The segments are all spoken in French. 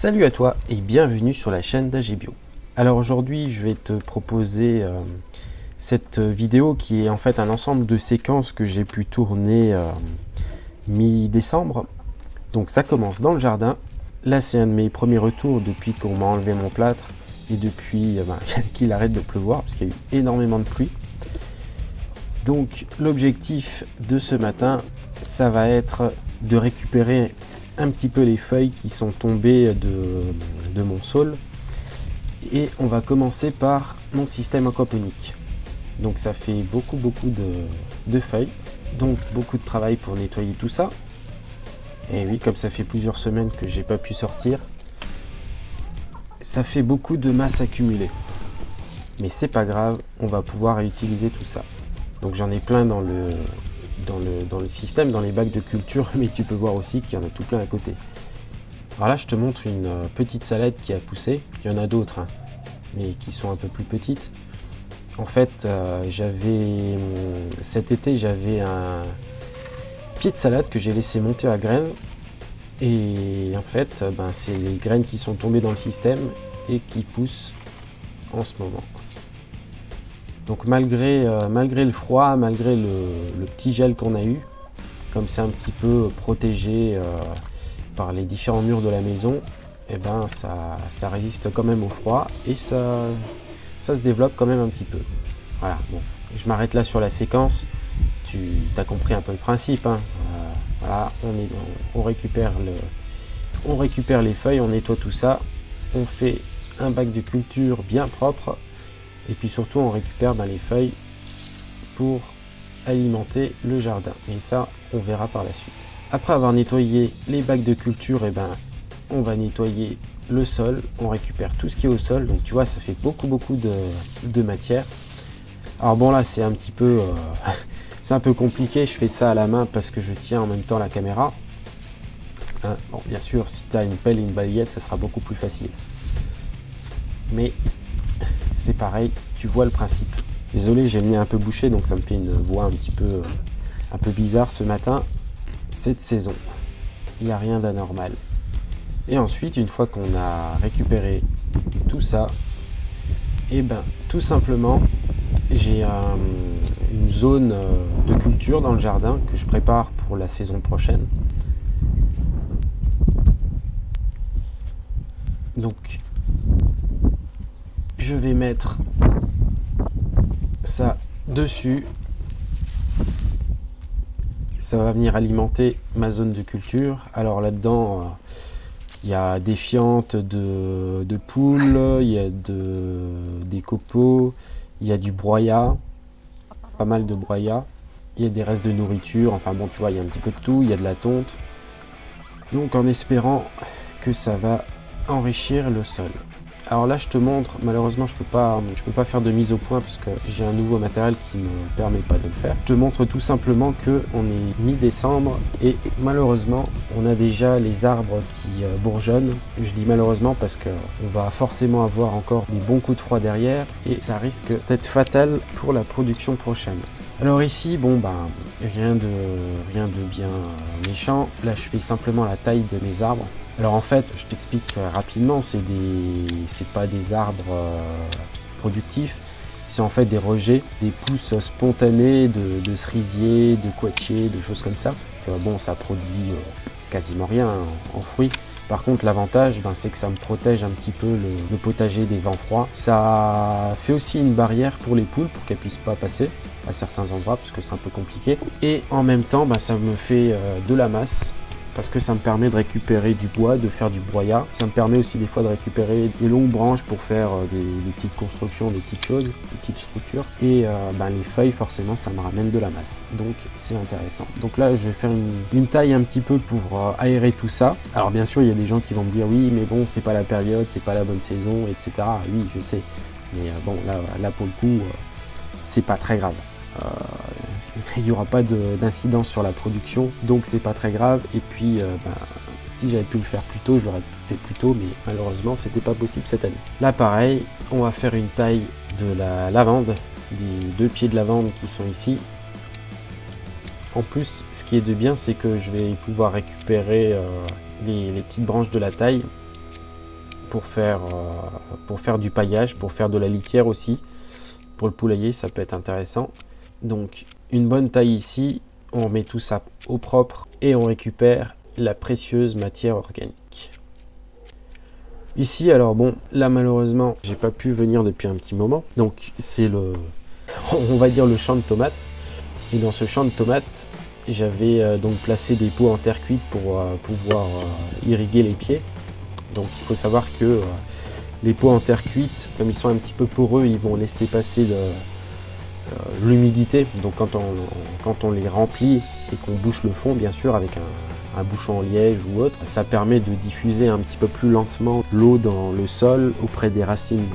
Salut à toi et bienvenue sur la chaîne d'AG Bio. Alors aujourd'hui je vais te proposer cette vidéo qui est en fait un ensemble de séquences que j'ai pu tourner mi-décembre. Donc ça commence dans le jardin. Là c'est un de mes premiers retours depuis qu'on m'a enlevé mon plâtre et depuis qu'il arrête de pleuvoir parce qu'il y a eu énormément de pluie. Donc l'objectif de ce matin, ça va être de récupérer un petit peu les feuilles qui sont tombées de mon saule, et on va commencer par mon système aquaponique. Donc ça fait beaucoup de feuilles, donc beaucoup de travail pour nettoyer tout ça. Et oui, comme ça fait plusieurs semaines que j'ai pas pu sortir, ça fait beaucoup de masse accumulée, mais c'est pas grave, on va pouvoir utiliser tout ça. Donc j'en ai plein dans le système, dans les bacs de culture, mais tu peux voir aussi qu'il y en a tout plein à côté. Alors là je te montre une petite salade qui a poussé, il y en a d'autres hein, mais qui sont un peu plus petites. En fait cet été j'avais un pied de salade que j'ai laissé monter à graines, et en fait c'est les graines qui sont tombées dans le système et qui poussent en ce moment. Donc malgré le froid, malgré le petit gel qu'on a eu, comme c'est un petit peu protégé par les différents murs de la maison, et ça résiste quand même au froid et ça se développe quand même un petit peu. Voilà, bon, je m'arrête là sur la séquence, tu as compris un peu le principe, hein. Voilà, on récupère les feuilles, on nettoie tout ça, on fait un bac de culture bien propre. Et puis surtout on récupère les feuilles pour alimenter le jardin. Et ça on verra par la suite. Après avoir nettoyé les bacs de culture, on va nettoyer le sol. On récupère tout ce qui est au sol. Donc tu vois, ça fait beaucoup de matière. Alors bon, là c'est un petit peu c'est un peu compliqué. Je fais ça à la main parce que je tiens en même temps la caméra. Hein, bon, bien sûr si tu as une pelle et une balayette ça sera beaucoup plus facile. Mais c'est pareil, tu vois le principe. Désolé, j'ai le nez un peu bouché, donc ça me fait une voix un peu bizarre ce matin. C'est de saison, il n'y a rien d'anormal. Et ensuite, une fois qu'on a récupéré tout ça, tout simplement, j'ai une zone de culture dans le jardin que je prépare pour la saison prochaine. Donc, je vais mettre ça dessus. Ça va venir alimenter ma zone de culture. Alors là-dedans, il y a des fientes de poules, il y a des copeaux, il y a du broyat, pas mal de broyat. Il y a des restes de nourriture, enfin bon, tu vois, il y a un petit peu de tout, il y a de la tonte. Donc en espérant que ça va enrichir le sol. Alors là je te montre, malheureusement je peux pas faire de mise au point parce que j'ai un nouveau matériel qui ne me permet pas de le faire. Je te montre tout simplement que on est mi-décembre et malheureusement on a déjà les arbres qui bourgeonnent. Je dis malheureusement parce que on va forcément avoir encore des bons coups de froid derrière et ça risque d'être fatal pour la production prochaine. Alors ici, rien de bien méchant. Là je fais simplement la taille de mes arbres. Alors en fait, je t'explique rapidement, c'est pas des arbres productifs, c'est en fait des rejets, des pousses spontanées de cerisiers, de coatiers, de choses comme ça. Bon, ça produit quasiment rien en fruits. Par contre, l'avantage, c'est que ça me protège un petit peu le potager des vents froids. Ça fait aussi une barrière pour les poules pour qu'elles puissent pas passer à certains endroits parce que c'est un peu compliqué. Et en même temps, ça me fait de la masse, parce que ça me permet de récupérer du bois, de faire du broyat. Ça me permet aussi des fois de récupérer des longues branches pour faire des petites constructions, des petites choses, des petites structures. Et les feuilles, forcément, ça me ramène de la masse. Donc c'est intéressant. Donc là, je vais faire une taille un petit peu pour aérer tout ça. Alors bien sûr, il y a des gens qui vont me dire oui, mais bon, c'est pas la période, c'est pas la bonne saison, etc. Oui, je sais. Mais bon, là pour le coup, c'est pas très grave. Il n'y aura pas d'incidence sur la production, donc c'est pas très grave. Et puis si j'avais pu le faire plus tôt, je l'aurais fait plus tôt, mais malheureusement c'était pas possible cette année. Là pareil, on va faire une taille de la lavande, des 2 pieds de lavande qui sont ici. En plus, ce qui est de bien, c'est que je vais pouvoir récupérer les petites branches de la taille pour faire du paillage, pour faire de la litière aussi. Pour le poulailler, ça peut être intéressant. Donc une bonne taille ici, on met tout ça au propre et on récupère la précieuse matière organique. Ici, alors bon, là malheureusement, j'ai pas pu venir depuis un petit moment. Donc c'est on va dire le champ de tomates. Et dans ce champ de tomates, j'avais donc placé des pots en terre cuite pour pouvoir irriguer les pieds. Donc il faut savoir que les pots en terre cuite, comme ils sont un petit peu poreux, ils vont laisser passer l'humidité. Donc quand on les remplit et qu'on bouche le fond, bien sûr, avec un bouchon en liège ou autre, ça permet de diffuser un petit peu plus lentement l'eau dans le sol auprès des racines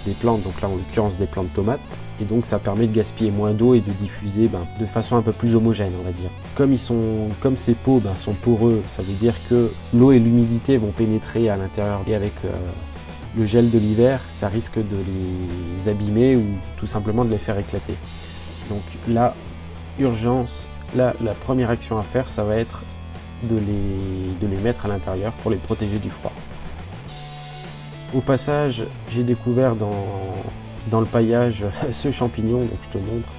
des plantes, donc là en l'occurrence des plantes tomates, et donc ça permet de gaspiller moins d'eau et de diffuser de façon un peu plus homogène, on va dire. Comme ces pots sont poreux, ça veut dire que l'eau et l'humidité vont pénétrer à l'intérieur, et avec le gel de l'hiver, ça risque de les abîmer ou tout simplement de les faire éclater. Donc là, urgence, là la première action à faire, ça va être de les mettre à l'intérieur pour les protéger du froid. Au passage, j'ai découvert dans le paillage ce champignon, donc je te montre.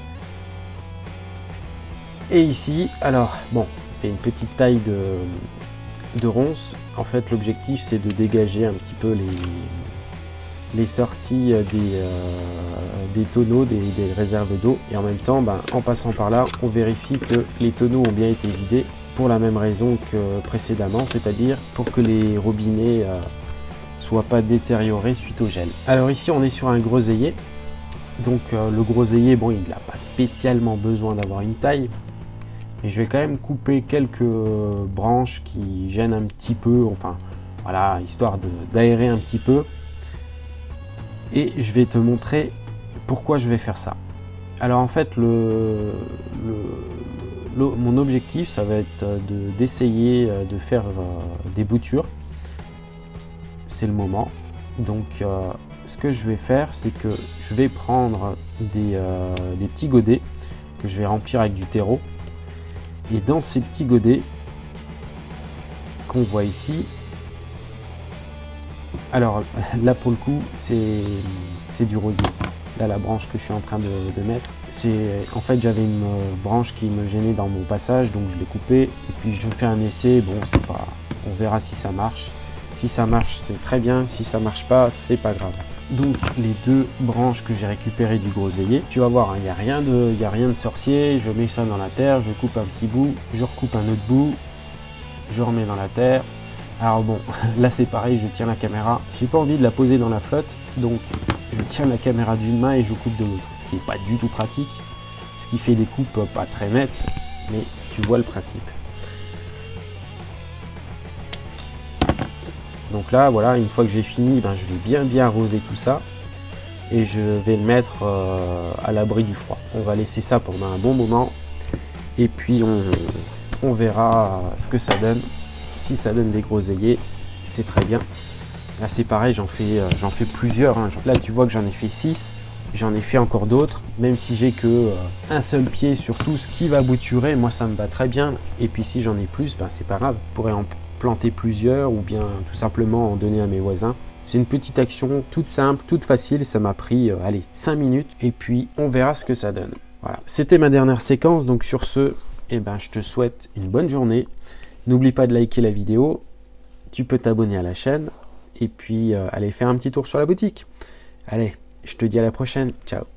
Et ici, alors bon, fait une petite taille de ronces. En fait, l'objectif c'est de dégager un petit peu les sorties des tonneaux, des réserves d'eau. Et en même temps, en passant par là, on vérifie que les tonneaux ont bien été vidés pour la même raison que précédemment, c'est-à-dire pour que les robinets soit pas détérioré suite au gel. Alors ici on est sur un groseillier, donc le groseillier, bon, il n'a pas spécialement besoin d'avoir une taille, mais je vais quand même couper quelques branches qui gênent un petit peu, enfin voilà, histoire d'aérer un petit peu, et je vais te montrer pourquoi je vais faire ça. Alors en fait mon objectif ça va être d'essayer de faire des boutures. C'est le moment. Donc ce que je vais faire, c'est que je vais prendre des petits godets que je vais remplir avec du terreau, et dans ces petits godets qu'on voit ici, alors là pour le coup c'est du rosier. Là la branche que je suis en train de mettre, en fait j'avais une branche qui me gênait dans mon passage, donc je l'ai coupée et puis je fais un essai. Bon, c'est pas, on verra si ça marche. Si ça marche, c'est très bien. Si ça marche pas, c'est pas grave. Donc les deux branches que j'ai récupérées du groseillier, tu vas voir, il n'y a rien de sorcier. Je mets ça dans la terre, je coupe un petit bout, je recoupe un autre bout, je remets dans la terre. Alors bon, là c'est pareil, je tiens la caméra. J'ai pas envie de la poser dans la flotte, donc je tiens la caméra d'une main et je coupe de l'autre, ce qui n'est pas du tout pratique, ce qui fait des coupes pas très nettes, mais tu vois le principe. Donc là, voilà, une fois que j'ai fini, je vais bien arroser tout ça et je vais le mettre à l'abri du froid. On va laisser ça pendant un bon moment et puis on verra ce que ça donne. Si ça donne des groseilliers, c'est très bien. Là, c'est pareil, j'en fais plusieurs. Là, tu vois que j'en ai fait 6. J'en ai fait encore d'autres. Même si j'ai que un seul pied sur tout ce qui va bouturer, moi, ça me va très bien. Et puis, si j'en ai plus, c'est pas grave. Je pourrais en planter plusieurs ou bien tout simplement en donner à mes voisins. C'est une petite action toute simple, toute facile. Ça m'a pris, 5 minutes. Et puis, on verra ce que ça donne. Voilà. C'était ma dernière séquence. Donc, sur ce, je te souhaite une bonne journée. N'oublie pas de liker la vidéo. Tu peux t'abonner à la chaîne. Et puis, aller faire un petit tour sur la boutique. Allez, je te dis à la prochaine. Ciao.